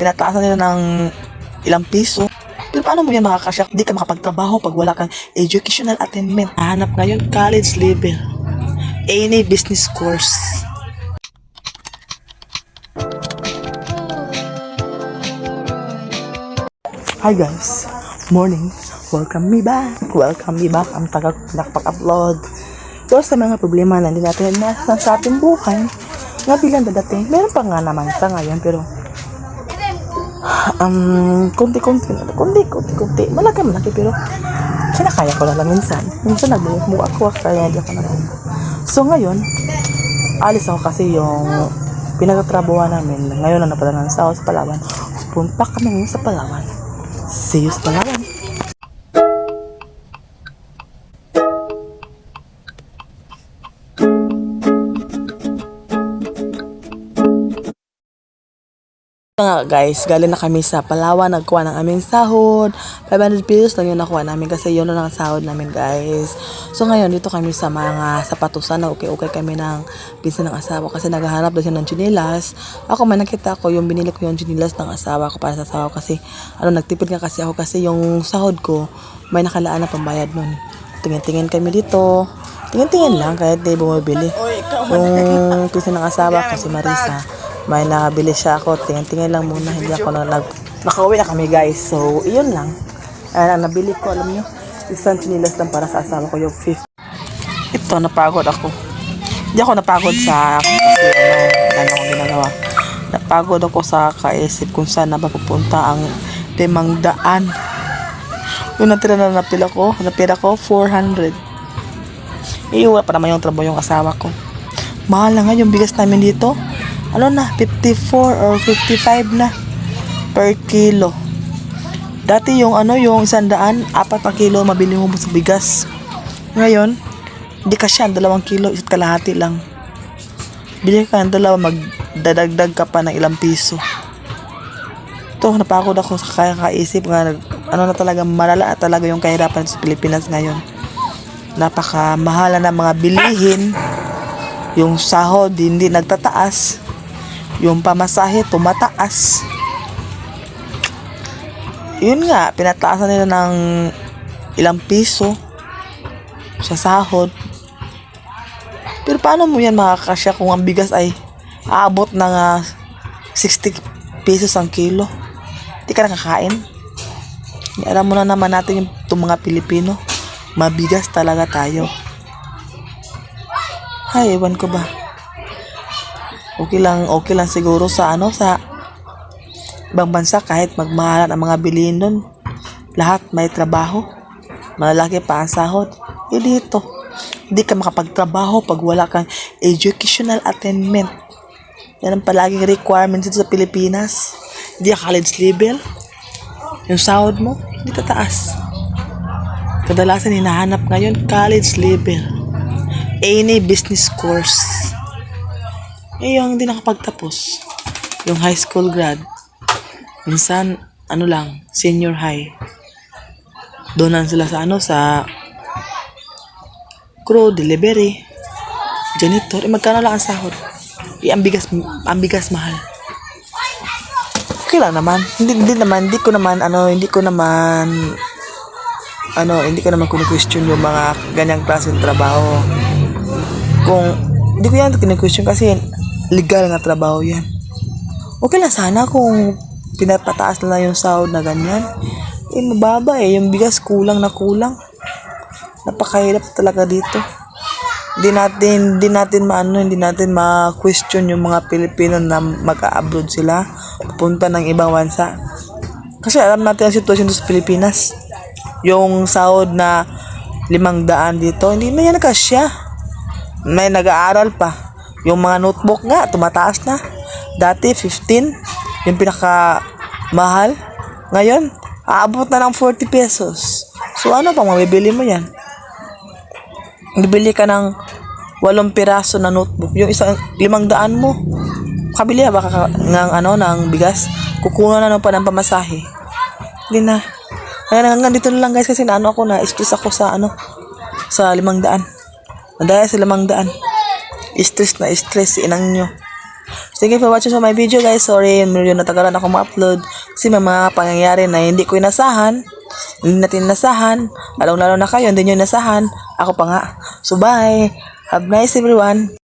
pinataasan nila ng ilang piso. Pero paano mo yan makakasya? Hindi ka makapagtrabaho pag wala kang educational attainment. Hanap ngayon college level. Any business course. Hi guys, morning. Welcome me back. Ang tagal ko nakapag-upload. So sa mga problema na hindi natin nasa sa ating buhay, nga bilang dadating, meron pa nga naman sa ngayon, pero konti, malaki, pero kinakaya ko na lang minsan nagbubuka ako, kaya hindi ako nagbubuka. So ngayon, alis ako kasi yung pinagtatrabuhan namin, ngayon na napadala ng sa Palawan. Punta kami ngayon sa Palawan. See you sa Palawan. Nga guys, galing na kami sa Palawan, nagkuha ng aming sahod. 500 pesos lang yun nakuha namin kasi yun lang ang sahod namin guys. So ngayon dito kami sa mga sapatusan, na okay kami ng pinsan ng asawa kasi naghahanap daw siya ng chinilas. Ako man nakita ko yung binili ko yung chinilas ng asawa ko para sa asawa ko kasi nagtipid nga kasi ako kasi yung sahod ko may nakalaan na pambayad nun. Tingin-tingin kami dito. Tingin-tingin lang kahit di bumibili. Yung pinsan ng asawa ko si Marisa, may nakabili siya ako, tingin-tingin lang muna, hindi ako nakauwi na kami guys, so iyon lang. Ang nabili ko, alam nyo, isang chinilas lang para sa asawa ko, yung 50. Ito, napagod ako. Hindi ako napagod sa kasi ano akong ginagawa. Napagod ako sa kaisip kung saan na mapupunta ang 500. Yung natira na napira ko 400. Iuwi pa naman yung trabaho yung asawa ko. Mahal na nga yung bigas namin dito. 54 or 55 na per kilo. Dati yung yung 100, 4 na kilo mabili mo sa bigas. Ngayon, hindi ka siya, 2 kilo, 1 kalahati lang. Bili ka ng 2, magdadagdag ka pa ng ilang piso. Ito, napagod ako sa kakaisip nga, na talaga, malala talaga yung kahirapan sa Pilipinas ngayon. Napakamahal na ng mga bilihin. Yung sahod, hindi nagtataas. Yung pamasahe, tumataas. Yun nga, pinataasan nila ng ilang piso sa sahod. Pero paano mo yan makakasya kung ang bigas ay aabot ng 60 pesos ang kilo? Hindi ka nakakain. Alam mo na naman natin yung mga Pilipino, mabigas talaga tayo. Ay, ewan ko ba. Okay lang siguro sa sa ibang bansa kahit magmahalan ang mga bilihin doon. Lahat may trabaho. Malalaki pa ang sahod. Dito, hindi ka makapagtrabaho pag wala kang educational attainment. Yan ang palaging requirements dito sa Pilipinas. Hindi ka college level. Yung sahod mo, hindi tataas. Kadalasan hinahanap ngayon college level. Any business course. Yung hindi nakapagtapos. Yung high school grad. Minsan, lang, senior high. Doon sila sa sa crew, delivery, janitor. Magkano lang ang sahod? Ang bigas mahal. Okay lang naman. Hindi ko naman kunu-question yung mga ganyang klaseng trabaho. Hindi ko yan kinu-question kasi legal nga trabaho yan. Okay lang sana kung pinapataas na yung sahod na ganyan. Mababa yung bigas kulang. Napakahirap talaga dito. Hindi natin ma-question yung mga Pilipino na mag-a-abroad sila, pupunta ng ibang bansa. Kasi alam natin ang sitwasyon sa Pilipinas. Yung sahod na 500 dito, hindi na yan kasya. May nag-aaral pa. Yung mga notebook nga, tumataas na. Dati, 15. Yung pinaka mahal. Ngayon, aabot na ng 40 pesos. So, ano pang mabibili mo yan? Bibili ka ng 8 piraso na notebook. Yung 500 mo. Kabili ba ng bigas? Kukuha na pa ng pamasahe. Hindi na. Hanggang dito na lang guys kasi na-stress ako sa 500. Dahil sa 500. Stress inang nyo. Thank you for watching my video guys. Sorry, medyo natagalan ako ma-upload kasi may mga pangyayari na hindi ko inasahan. Hindi natin inasahan. Lalong-lalo na kayo, hindi nyo inasahan. Ako pa nga. So bye. Have nice everyone.